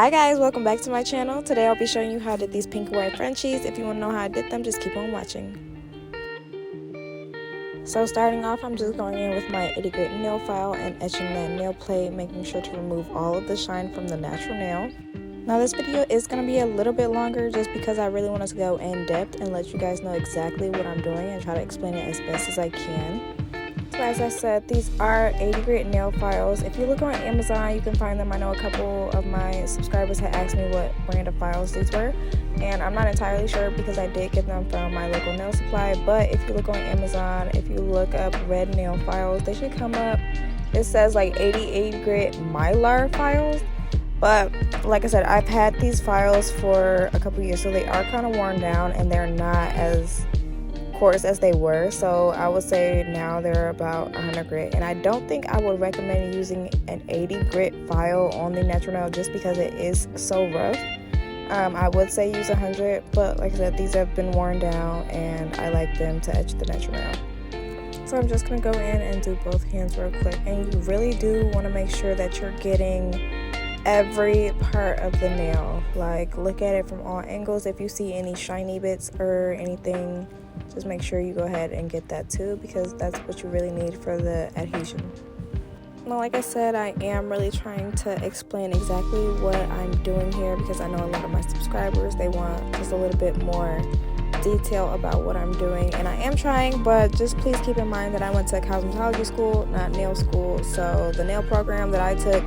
Hi guys, welcome back to my channel. Today I'll be showing you how I did these pink and white Frenchies. If you want to know how I did them, just keep on watching. So starting off, I'm just going in with my 80 grit nail file and etching that nail plate, making sure to remove all of the shine from the natural nail. Now this video is going to be a little bit longer just because I really want to go in depth and let you guys know exactly what I'm doing and try to explain it as best as I can. So as I said, these are 80 grit nail files. If you look on Amazon, you can find them. I know a couple of my subscribers had asked me what brand of files these were, and I'm not entirely sure because I did get them from my local nail supply. But if you look on Amazon, if you look up red nail files, they should come up. It says like 88 grit mylar files. But like I said, I've had these files for a couple years, so they are kind of worn down and they're not as coarse as they were. So I would say now they're about 100 grit, and I don't think I would recommend using an 80 grit file on the natural nail just because it is so rough. I would say use 100, but like I said, these have been worn down and I like them to etch the natural nail. So I'm just going to go in and do both hands real quick, and you really do want to make sure that you're getting every part of the nail. Like, look at it from all angles. If you see any shiny bits or anything, just make sure you go ahead and get that too, because that's what you really need for the adhesion. Now, like I said, I am really trying to explain exactly what I'm doing here because I know a lot of my subscribers, they want just a little bit more detail about what I'm doing, and I am trying, but just please keep in mind that I went to cosmetology school, not nail school. So the nail program that I took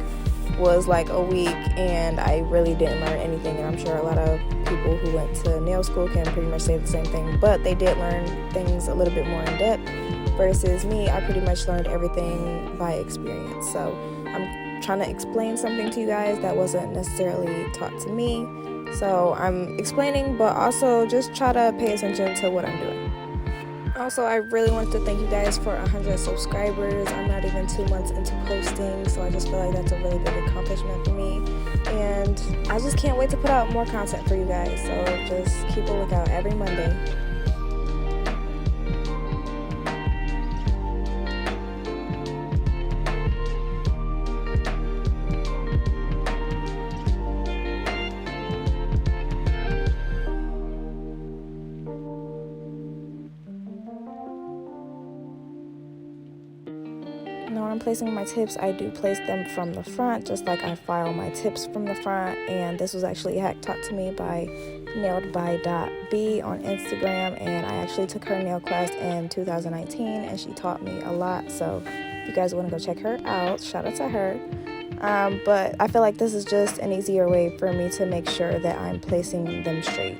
was like a week and I really didn't learn anything, and I'm sure a lot of people who went to nail school can pretty much say the same thing, but they did learn things a little bit more in depth versus me. I pretty much learned everything by experience. So I'm trying to explain something to you guys that wasn't necessarily taught to me, so I'm explaining, but also just try to pay attention to what I'm doing. Also, I really want to thank you guys for 100 subscribers. I'm not even 2 months into posting, so I just feel like that's a really big accomplishment for me. And I just can't wait to put out more content for you guys, so just keep a lookout every Monday. Now when I'm placing my tips, I do place them from the front, just like I file my tips from the front. And this was actually a hack taught to me by nailedby.b on Instagram, and I actually took her nail class in 2019 and she taught me a lot. So if you guys want to go check her out, shout out to her. But I feel like this is just an easier way for me to make sure that I'm placing them straight.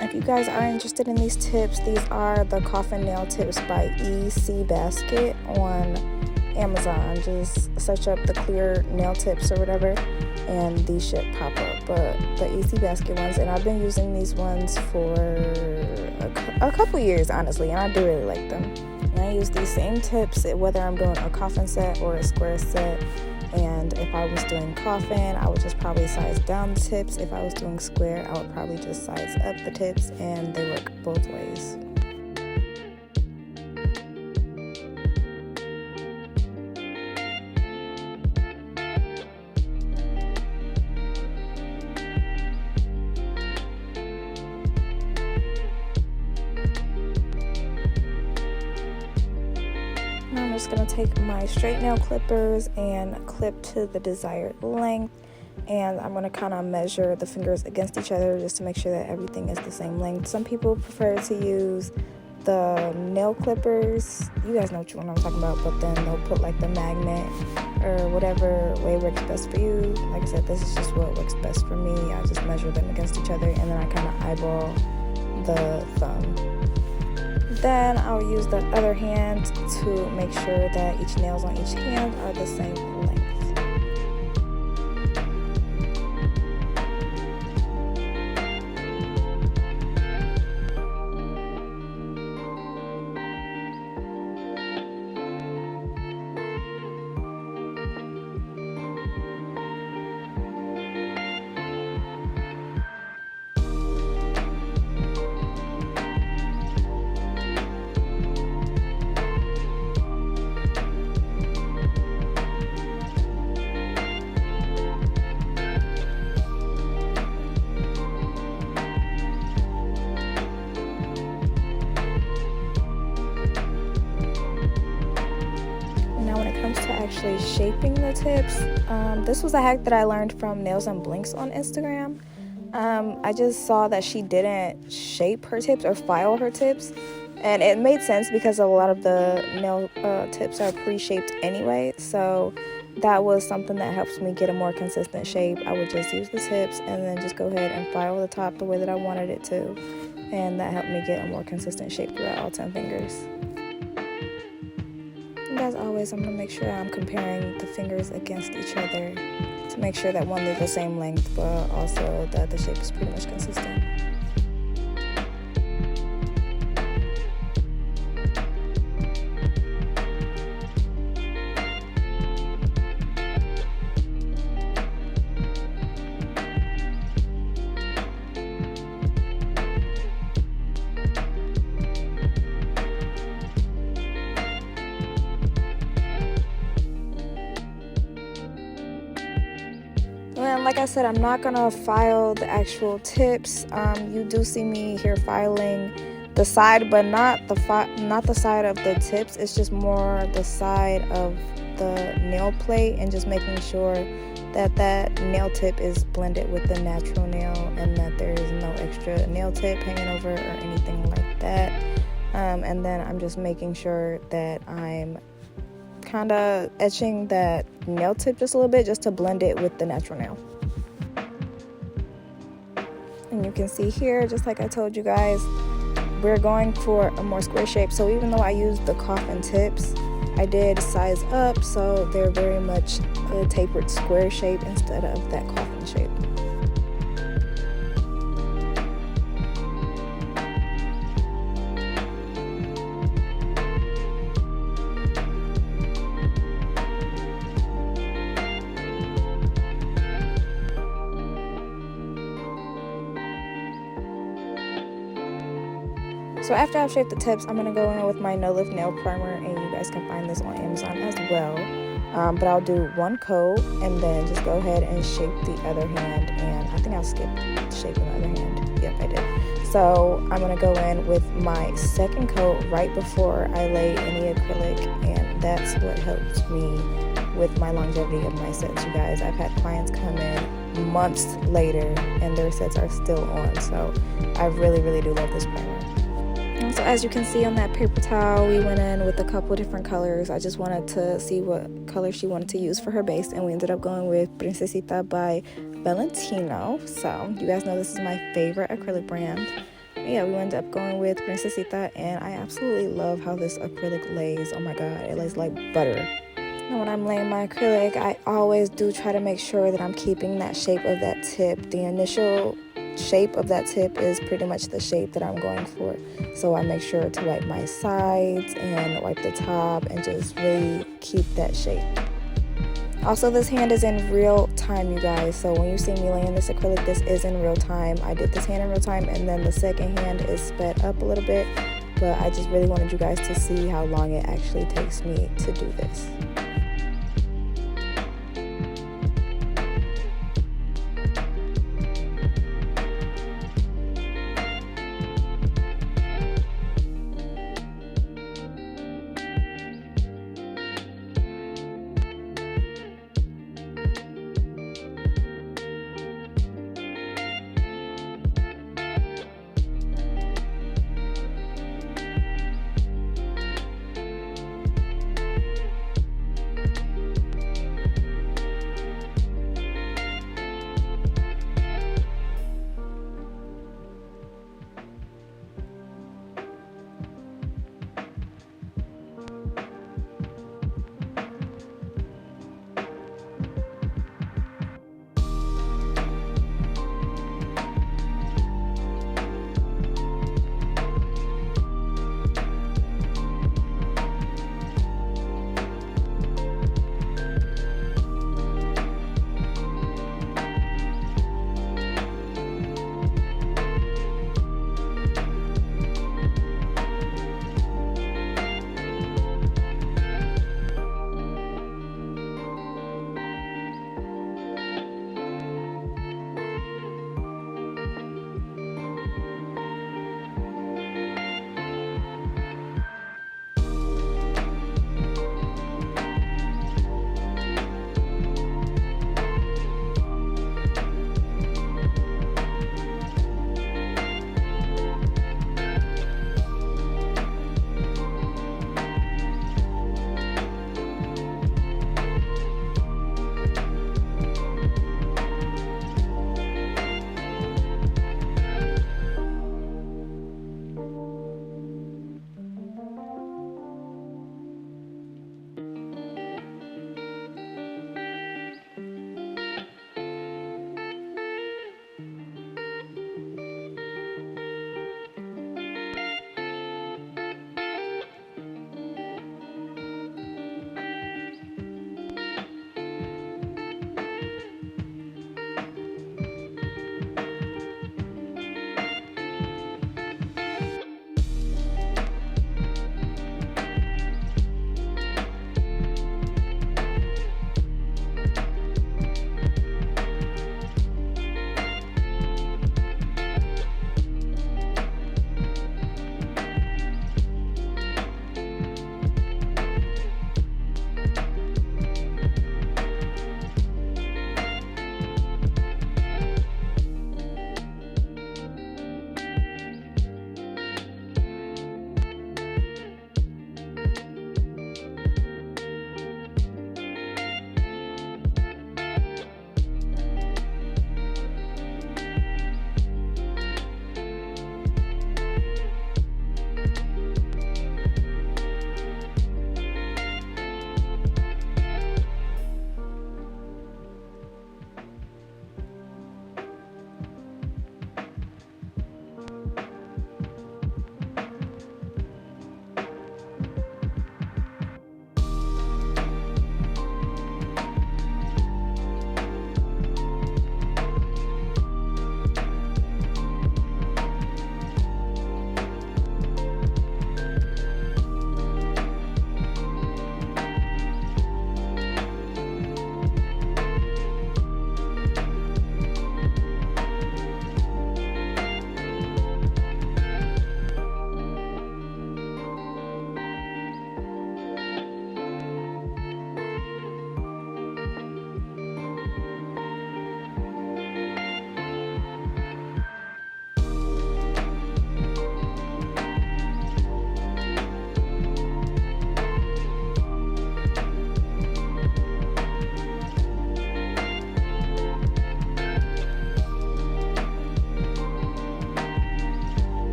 If you guys are interested in these tips, these are the coffin nail tips by EC Basket on Amazon. Just search up the clear nail tips or whatever and these should pop up. But the EC Basket ones, and I've been using these ones for a couple years honestly, and I do really like them. And I use these same tips whether I'm doing a coffin set or a square set. And if I was doing coffin, I would just probably size down the tips. If I was doing square, I would probably just size up the tips, and they work both ways. Now I'm just going to take my straight nail clippers and clip to the desired length, and I'm going to kind of measure the fingers against each other just to make sure that everything is the same length. Some people prefer to use the nail clippers, you guys know which one I'm talking about, but then they'll put like the magnet or whatever way works best for you. Like I said, this is just what works best for me. I just measure them against each other, and then I kind of eyeball the thumb. Then I'll use the other hand to make sure that each nails on each hand are the same length. actually shaping the tips. This was a hack that I learned from Nails and Blinks on Instagram. I just saw that she didn't shape her tips or file her tips, and it made sense because a lot of the nail tips are pre-shaped anyway, so that was something that helps me get a more consistent shape. I would just use the tips and then just go ahead and file the top the way that I wanted it to, and that helped me get a more consistent shape throughout all 10 fingers. And as always, I'm going to make sure I'm comparing the fingers against each other to make sure that one, they're the same length, but also that the shape is pretty much consistent. And like I said, I'm not gonna file the actual tips. You do see me here filing the side, but not the side of the tips. It's just more the side of the nail plate, and just making sure that that nail tip is blended with the natural nail, and that there is no extra nail tip hanging over or anything like that. And then I'm just making sure that I'm kind of etching that nail tip just a little bit, just to blend it with the natural nail. And you can see here, just like I told you guys, we're going for a more square shape. So even though I used the coffin tips, I did size up so they're very much a tapered square shape instead of that coffin shape. So after I've shaped the tips, I'm going to go in with my No Lift Nail Primer, and you guys can find this on Amazon as well. But I'll do one coat and then just go ahead and shape the other hand, and I think I'll skip shaping the other hand. Yep, I did. So I'm going to go in with my second coat right before I lay any acrylic, and that's what helps me with my longevity of my sets, you guys. I've had clients come in months later and their sets are still on, so I really do love this primer. So as you can see on that paper towel, we went in with a couple different colors. I just wanted to see what color she wanted to use for her base, and we ended up going with Princesita by Valentino. So you guys know this is my favorite acrylic brand. But yeah, we ended up going with Princesita, and I absolutely love how this acrylic lays. Oh my god, it lays like butter. Now when I'm laying my acrylic, I always do try to make sure that I'm keeping that shape of that tip. The initial shape of that tip is pretty much the shape that I'm going for, so I make sure to wipe my sides and wipe the top and just really keep that shape. Also, this hand is in real time, you guys, so when you see me laying this acrylic, this is in real time. I did this hand in real time, and then the second hand is sped up a little bit, but I just really wanted you guys to see how long it actually takes me to do this.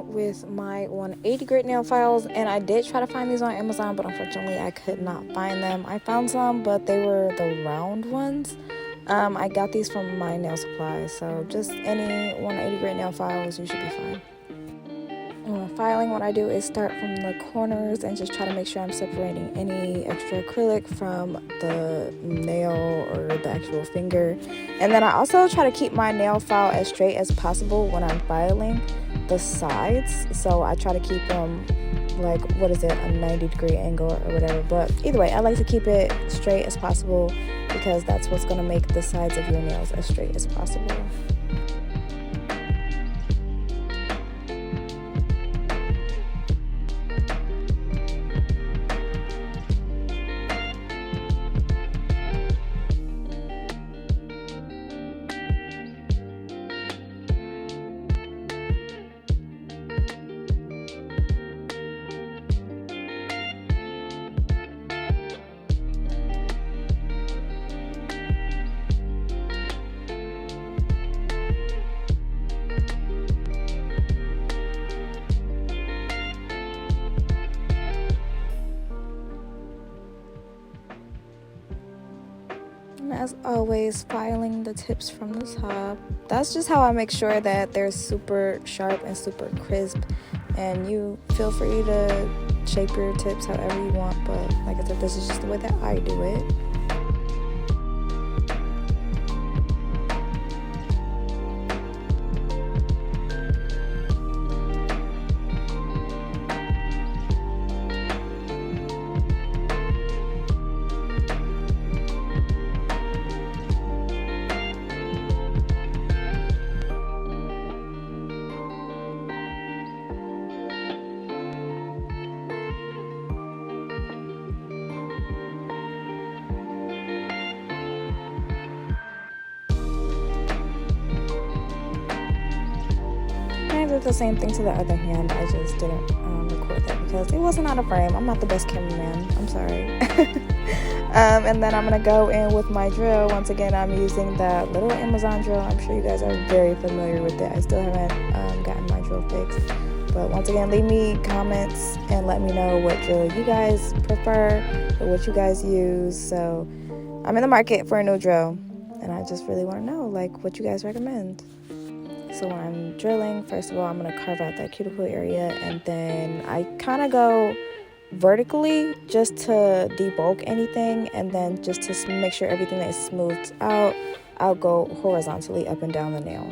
in with my 180 grit nail files, and I did try to find these on Amazon, but unfortunately I could not find them. I found some, but they were the round ones. I got these from my nail supply, so just any 180 grit nail files, you should be fine. Filing, what I do is start from the corners and just try to make sure I'm separating any extra acrylic from the nail or the actual finger. And then I also try to keep my nail file as straight as possible when I'm filing the sides. So I try to keep them like, a 90-degree angle or whatever. But either way, I like to keep it straight as possible because that's what's going to make the sides of your nails as straight as possible. As always, filing the tips from the top. That's just how I make sure that they're super sharp and super crisp, and you feel free to shape your tips however you want, but like I said, this is just the way that I do it. I did the same thing to the other hand. I just didn't record that because it wasn't out of frame. I'm not the best cameraman. I'm sorry. And then I'm going to go in with my drill. Once again, I'm using that little Amazon drill. I'm sure you guys are very familiar with it. I still haven't gotten my drill fixed. But once again, leave me comments and let me know what drill you guys prefer or what you guys use. So I'm in the market for a new drill, and I just really want to know what you guys recommend. So when I'm drilling, first of all, I'm going to carve out that cuticle area, and then I kind of go vertically just to debulk anything, and then just to make sure everything is smoothed out, I'll go horizontally up and down the nail.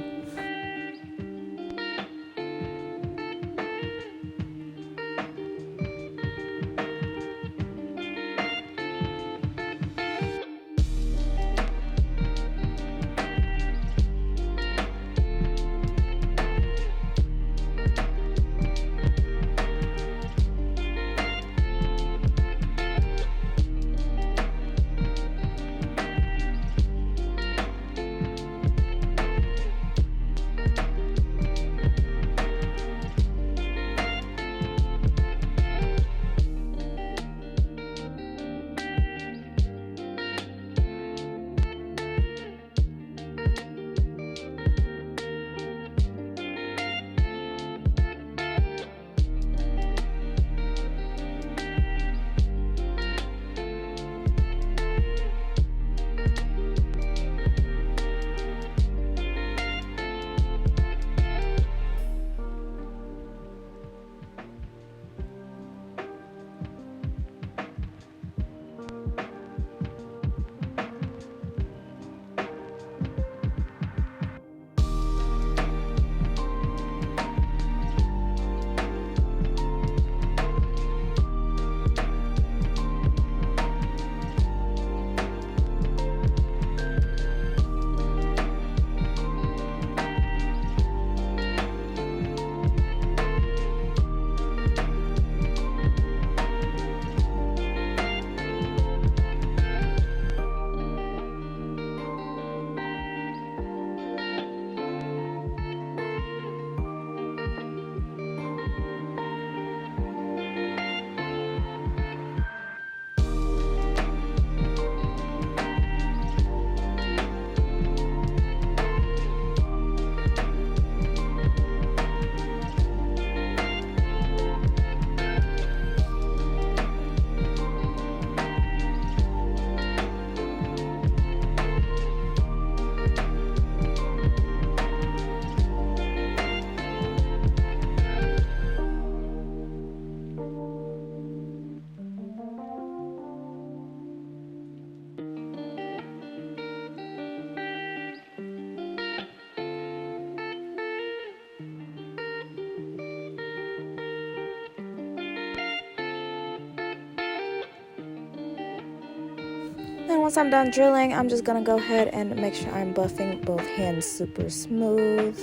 And once I'm done drilling, I'm just gonna go ahead and make sure I'm buffing both hands super smooth.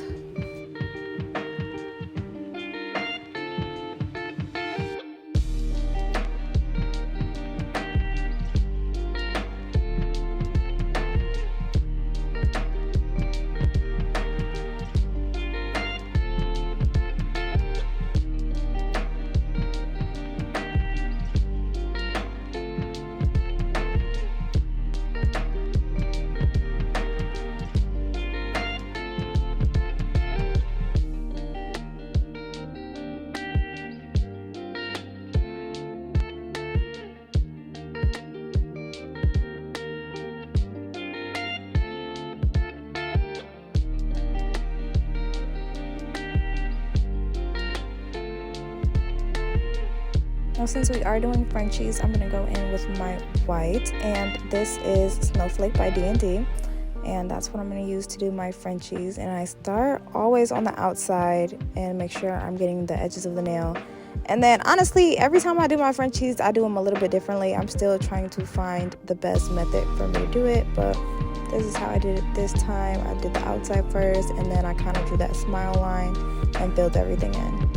Now, since we are doing Frenchies, I'm going to go in with my white, and this is Snowflake by D&D, and that's what I'm going to use to do my Frenchies. And I start always on the outside and make sure I'm getting the edges of the nail. And then honestly, every time I do my Frenchies, I do them a little bit differently. I'm still trying to find the best method for me to do it, but this is how I did it this time. I did the outside first, and then I kind of drew that smile line and filled everything in.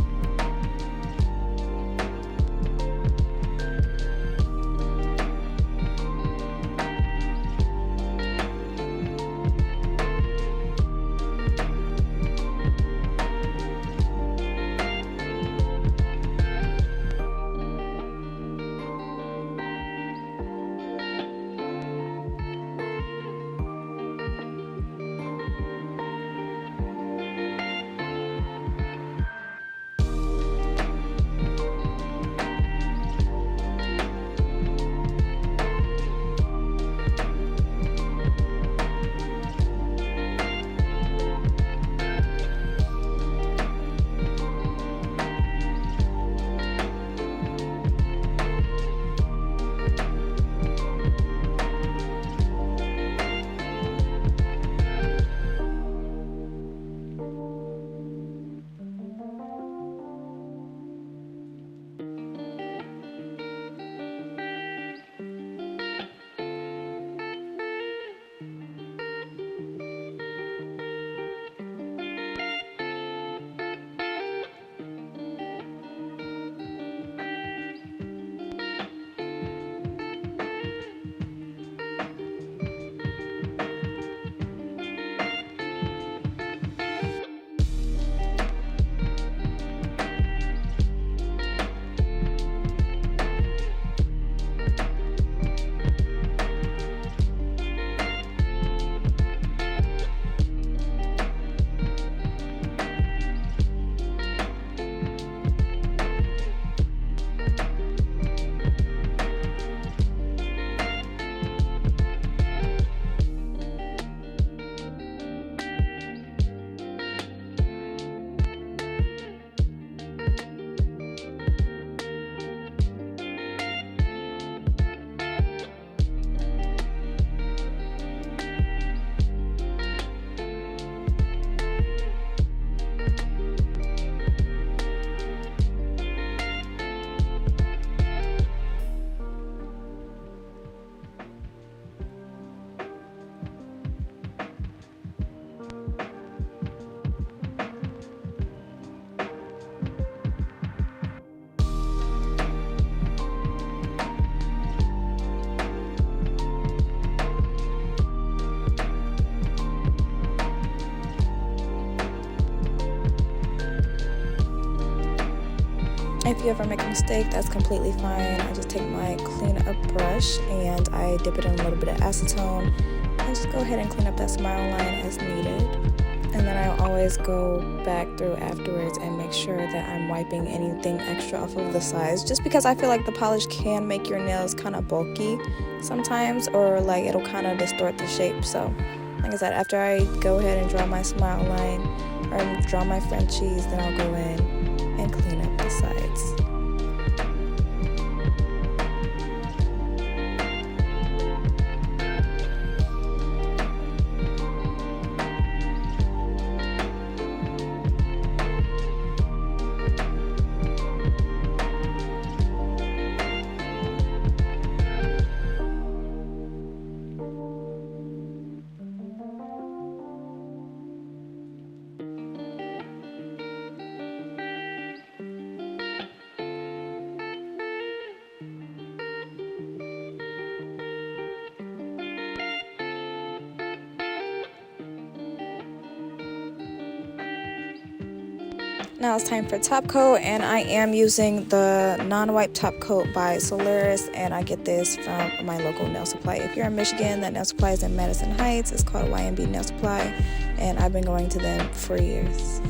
If you ever make a mistake, that's completely fine. I just take my clean up brush and I dip it in a little bit of acetone and just go ahead and clean up that smile line as needed. And then I always go back through afterwards and make sure that I'm wiping anything extra off of the sides, just because I feel like the polish can make your nails kind of bulky sometimes, or like it'll kind of distort the shape. So like I said, after I go ahead and draw my smile line or draw my Frenchies, then I'll go in and clean up the sides. Now it's time for top coat, and I am using the non-wipe top coat by Solaris, and I get this from my local nail supply. If you're in Michigan, that nail supply is in Madison Heights. It's called YMB Nail Supply, and I've been going to them for years.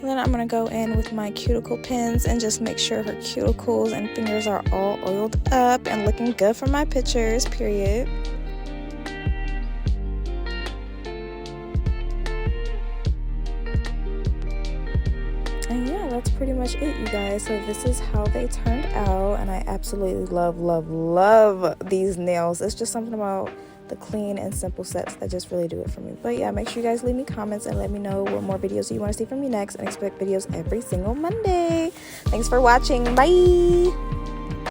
Then I'm going to go in with my cuticle pins and just make sure her cuticles and fingers are all oiled up and looking good for my pictures, period. And yeah, that's pretty much it, you guys. So this is how they turned out, and I absolutely love these nails. It's just something about the clean and simple sets that just really do it for me. But yeah, make sure you guys leave me comments and let me know what more videos you want to see from me next, and expect videos every single Monday. Thanks for watching. Bye.